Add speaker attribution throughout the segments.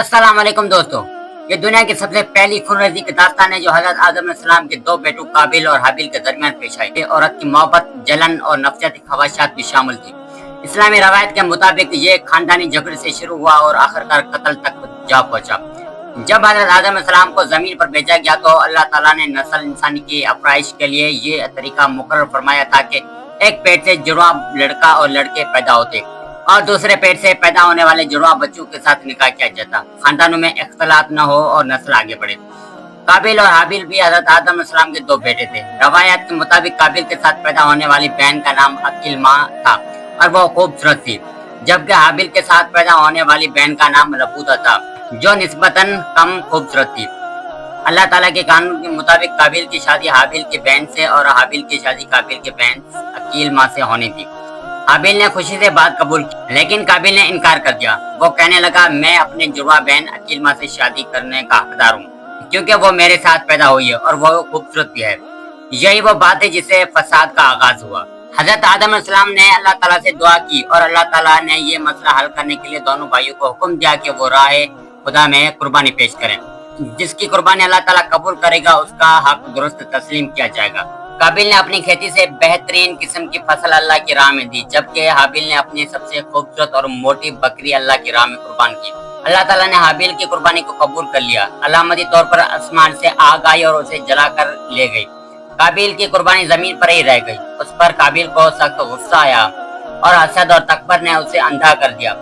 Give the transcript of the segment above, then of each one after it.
Speaker 1: अस्सलाम वालेकुम दोस्तों। ये दुनिया की सबसे पहली खून की दास्तान है जो हजरत आदम अलैहिस्सलाम के दो बेटों काबिल और हाबिल के दरमियान पेश आई। ये औरत की मोहब्बत, जलन और नफसियाती ख्वाहिशात भी शामिल थी। इस्लामी रवायत के मुताबिक ये खानदानी झगड़े से शुरू हुआ और आखिरकार कत्ल तक जा पहुंचा। जब हजरत आदम अलैहिस्सलाम को जमीन पर भेजा गया तो अल्लाह ताला ने नस्ल इंसानी की अफराइश के लिए ये तरीका मुकर्रर फरमाया था कि एक पेट से जुड़वा लड़का और लड़के पैदा होते और दूसरे पेट से पैदा होने वाले जुड़वा बच्चों के साथ निकाह किया जाता, खानदानों में इख्तलात न हो और नस्ल आगे बढ़े। काबिल और हाबिल भी हजरत आदम अलैहिस्सलाम के दो बेटे थे। रवायत के मुताबिक काबिल के साथ पैदा होने वाली बहन का नाम अकीलमा था और वो खूबसूरत थी, जबकि हाबिल के साथ पैदा होने वाली बहन का नाम रबूदा था जो निस्बतन कम खूबसूरत थी। अल्लाह ताला के कानून के मुताबिक काबिल की शादी हाबिल की बहन से और हाबिल की शादी काबिल की बहन अकीलमा से होनी थी। हाबिल ने खुशी से बात कबूल की, लेकिन काबिल ने इनकार कर दिया। वो कहने लगा, मैं अपने जुड़वा बहन अकीलमा से शादी करने का हकदार हूँ क्योंकि वो मेरे साथ पैदा हुई है और वो खूबसूरत भी है। यही वो बात है जिससे फसाद का आगाज हुआ। हजरत आदम अलैहिस्सलाम ने अल्लाह ताला से दुआ की और अल्लाह ताला ने ये मसला हल करने के लिए दोनों भाइयों को हुक्म दिया कि वो राह खुदा में कुर्बानी पेश करें। जिसकी कुर्बानी अल्लाह ताला कबूल करेगा उसका हक दुरुस्त तस्लीम किया जाएगा। काबिल ने अपनी खेती से बेहतरीन किस्म की फसल अल्लाह की राह में दी, जबकि हाबिल ने अपनी सबसे खूबसूरत और मोटी बकरी अल्लाह की राह में कुर्बान की। अल्लाह ताला ने हाबिल की कुर्बानी को कबूल कर लिया। अलामती तौर पर आसमान से आग आई और उसे जलाकर ले गई। काबिल की कुर्बानी जमीन पर ही रह गई। उस पर काबिल को सख्त गुस्सा आया और हसद और तकबर ने उसे अंधा कर दिया।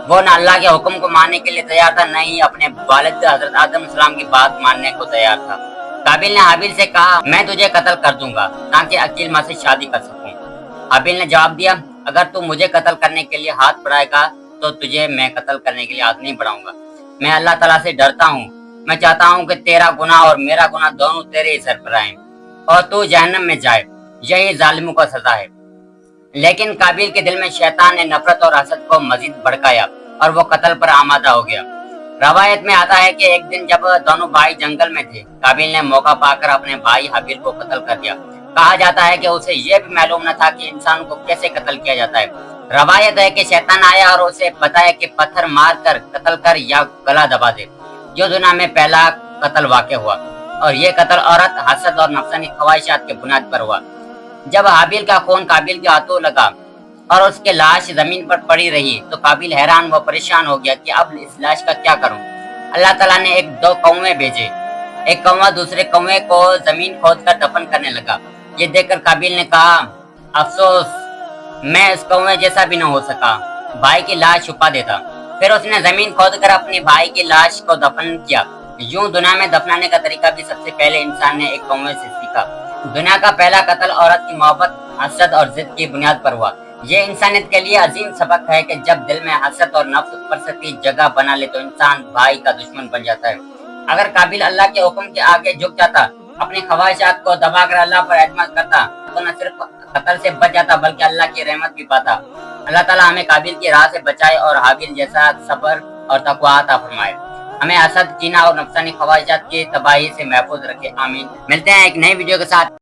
Speaker 1: वो न अल्लाह के हुक्म को मानने के लिए तैयार था, न ही अपने वालिद हजरत आदम अलैहिस्सलाम की बात मानने को तैयार था। काबिल ने हाबिल से कहा, मैं तुझे कत्ल कर दूंगा ताकि अकीलमा से शादी कर सकूं। हाबिल ने जवाब दिया, अगर तू मुझे कत्ल करने के लिए हाथ बढ़ाएगा तो तुझे मैं कत्ल करने के लिए हाथ नहीं बढ़ाऊंगा। मैं अल्लाह ताला से डरता हूँ। मैं चाहता हूँ कि तेरा गुनाह और मेरा गुनाह दोनों तेरे ही सर पर आए और तू जहन्नम में जाए। यही जालिमों का सजा है। लेकिन काबिल के दिल में शैतान ने नफरत और हसद को मजीद भड़काया और वो कत्ल पर आमादा हो गया। रवायत में आता है कि एक दिन जब दोनों भाई जंगल में थे, काबिल ने मौका पाकर अपने भाई हाबिल को कत्ल कर दिया। कहा जाता है कि उसे यह भी मालूम न था कि इंसान को कैसे कत्ल किया जाता है। रवायत है कि शैतान आया और उसे बताया कि पत्थर मार कर कत्ल कर या गला दबा दे। जो दुनिया में पहला कत्ल वाक़ हुआ और ये कत्ल औरत, हसद और नफसानी ख्वाहिशात के बुनियाद पर हुआ। जब हाबिल का खून काबिल के हाथों लगा और उसकी लाश जमीन पर पड़ी रही तो काबिल हैरान व परेशान हो गया कि अब इस लाश का क्या करूं। अल्लाह ताला ने दो कौवे भेजे। एक कौवा दूसरे कौवे को जमीन खोदकर दफन करने लगा। ये देखकर काबिल ने कहा, अफसोस, मैं इस कौवे जैसा भी न हो सका, भाई की लाश छुपा देता। फिर उसने जमीन खोदकर अपने भाई की लाश को दफन किया। यूं दुनिया में दफनाने का तरीका भी सबसे पहले इंसान ने एक कौवे से सीखा। दुनिया का पहला कत्ल औरत की मोहब्बत, हसद और जिद की बुनियाद पर हुआ। ये इंसानियत के लिए अजीम सबक है कि जब दिल में हसद और नफ्स परसती जगह बना ले तो इंसान भाई का दुश्मन बन जाता है। अगर काबिल अल्लाह के हुक्म के आगे झुक जाता, अपनी ख्वाहिशात को दबाकर अल्लाह पर एतमाद करता तो न सिर्फ कत्ल से बच जाता बल्कि अल्लाह की रहमत भी पाता। अल्लाह ताला हमें काबिल की राह से बचाए और हाबिल जैसा सब्र और तकवा अता फरमाए। हमें हसद, कीना और नफसानी ख्वाहिशात की तबाही से महफूज रखे। आमीन। मिलते हैं एक नई वीडियो के साथ।